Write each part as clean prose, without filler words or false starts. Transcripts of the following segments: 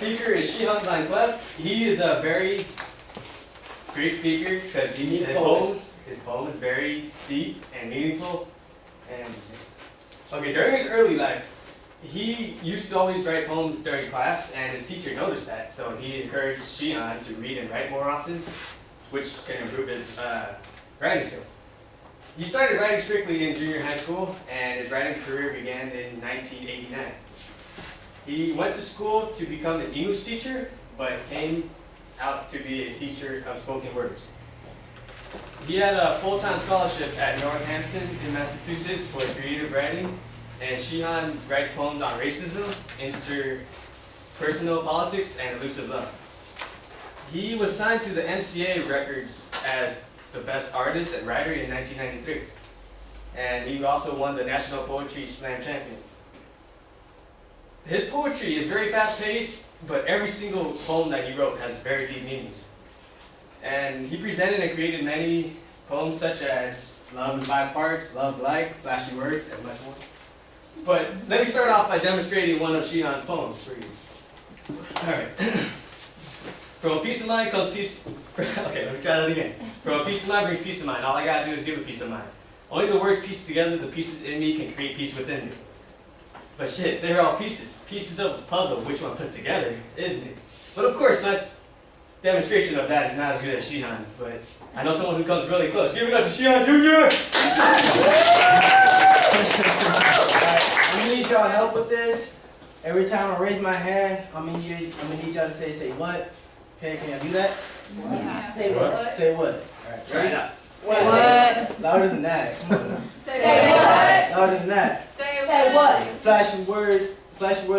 speaker is Shihan Van Clef. He is a very great speaker because his poem is very deep and meaningful. And okay, during his early life, he used to always write poems during class, and his teacher noticed that, so he encouraged Shihan to read and write more often, which can improve his writing skills. He started writing strictly in junior high school, and his writing career began in 1989. He went to school to become an English teacher, but came out to be a teacher of spoken words. He had a full-time scholarship at Northampton in Massachusetts for creative writing, and Shihan writes poems on racism, interpersonal politics, and elusive love. He was signed to the MCA Records as the best artist and writer in 1993, and he also won the National Poetry Slam Champion. His poetry is very fast-paced, but every single poem that he wrote has very deep meanings. And he presented and created many poems such as Love in 5 Parts, Love Like, Flashy Words, and much more. But let me start off by demonstrating one of Shihan's poems for you. Alright. From a peace of mind comes peace. Okay, let me try that again. From a peace of mind brings peace of mind. All I gotta do is give a peace of mind. Only the words pieced together, the pieces in me, can create peace within me. But shit, they're all pieces. Pieces of the puzzle. Which one put together is me? But of course, my demonstration of that is not as good as Shihan's, but I know someone who comes really close. Give it up to Shihan Jr. I need y'all help with this. Every time I raise my hand, I'm gonna need y'all to say what. Okay, can y'all do that? Yeah. Say what? Say what? Alright, Try it out. Say what? Louder than that. Come on now. Say what? Louder than that. Say what? Flashy words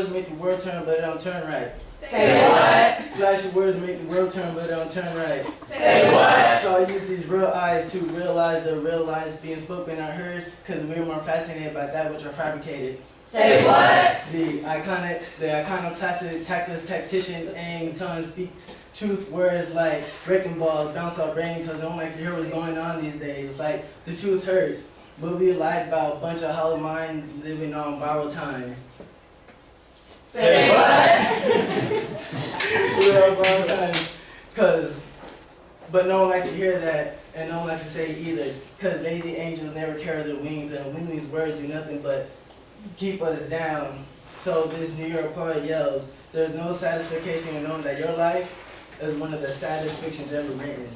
make the world turn, but it don't turn right. Say what? Flashy words make the world turn, but it don't turn right. Say what? So I use these real eyes to realize the real lies being spoken or heard, because we're more fascinated by that which are fabricated. Say what? The iconoclastic tactless tactician aim tongue speaks truth words like breaking balls bounce our brain because no one likes to hear what's going on these days. It's like the truth hurts, but we lied about a bunch of hollow minds living on borrowed times. Say what? We're on borrowed times, but no one likes to hear that, and no one likes to say it either, because lazy angels never carry their wings, and wingless words do nothing but keep us down. So this New York poet yells, there's no satisfaction in knowing that your life is one of the saddest fictions ever written.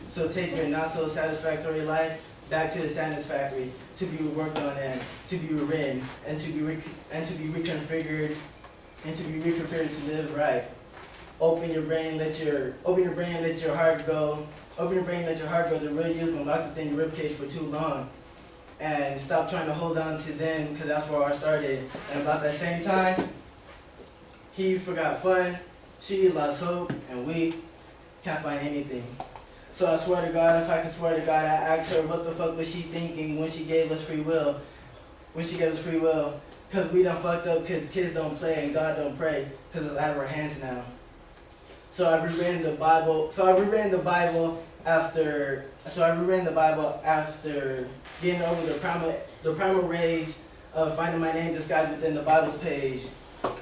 So take your not so satisfactory life back to the sadness factory, to be worked on and to be rewritten and to be reconfigured to live right. Open your brain, let your heart go. Open your brain, let your heart go. The real you's been locked within your ribcage for too long. And stop trying to hold on to them, because that's where I started. And about that same time, he forgot fun, she lost hope, and we can't find anything. So I swear to God, if I can swear to God, I asked her what the fuck was she thinking when she gave us free will. Because we done fucked up, because kids don't play and God don't pray, because it's out of our hands now. So I rewritten the Bible after getting over the primal rage of finding my name disguised within the Bible's page.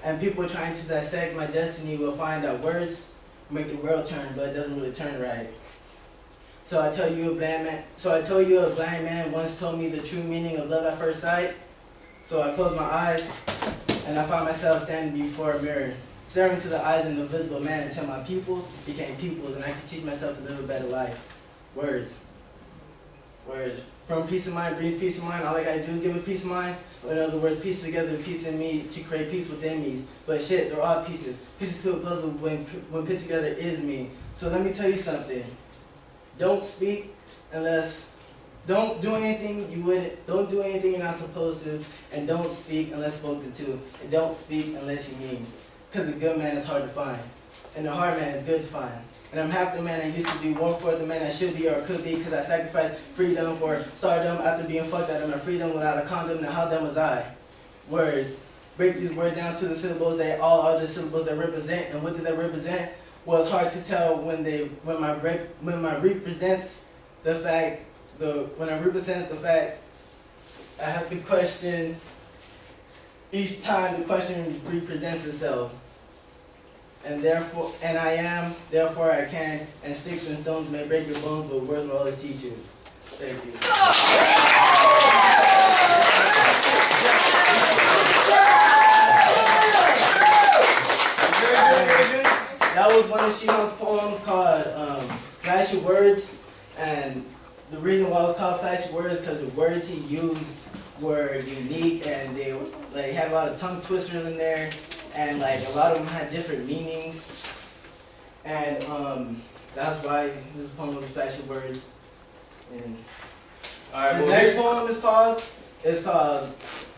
And people trying to dissect my destiny will find that words make the world turn, but it doesn't really turn right. So I tell you a blind man once told me the true meaning of love at first sight. So I closed my eyes and I found myself standing before a mirror, staring to the eyes of an invisible man until my pupils became pupils and I could teach myself to live a better life. Words. From peace of mind brings peace of mind. All I gotta do is give a peace of mind. In other words, piece together the peace in me to create peace within me. But shit, they're all pieces. Pieces to a puzzle when put together is me. So let me tell you something. Don't do anything you're not supposed to, and don't speak unless spoken to, and don't speak unless you mean. Because a good man is hard to find, and a hard man is good to find. And I'm half the man I used to be, 1/4 the man I should be or could be, because I sacrificed freedom for stardom after being fucked out of my freedom without a condom. Now how dumb was I? Words. Break these words down to the syllables. They all are the syllables that represent. And what did they represent? Well, it's hard to tell when I represent the fact, I have to question each time the question represents itself. and I am, therefore I can, and sticks and stones may break your bones, but words will always teach you. Thank you. That was one of Shion's poems called Flashy Words, and the reason why it was called Flashy Words is because the words he used were unique, and they like had a lot of tongue twisters in there, and like a lot of them had different meanings, and that's why this poem was Flashy Words. And Alright, the well, next poem is called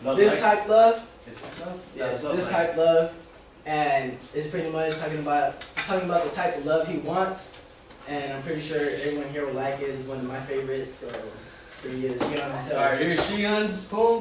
Love This Life. Type Love. This type love? Yes, That's Love This Life. Type Love, and it's pretty much talking about the type of love he wants, and I'm pretty sure everyone here will like it. It's one of my favorites, so here he is, Shion himself. Alright, here's Shion's poem.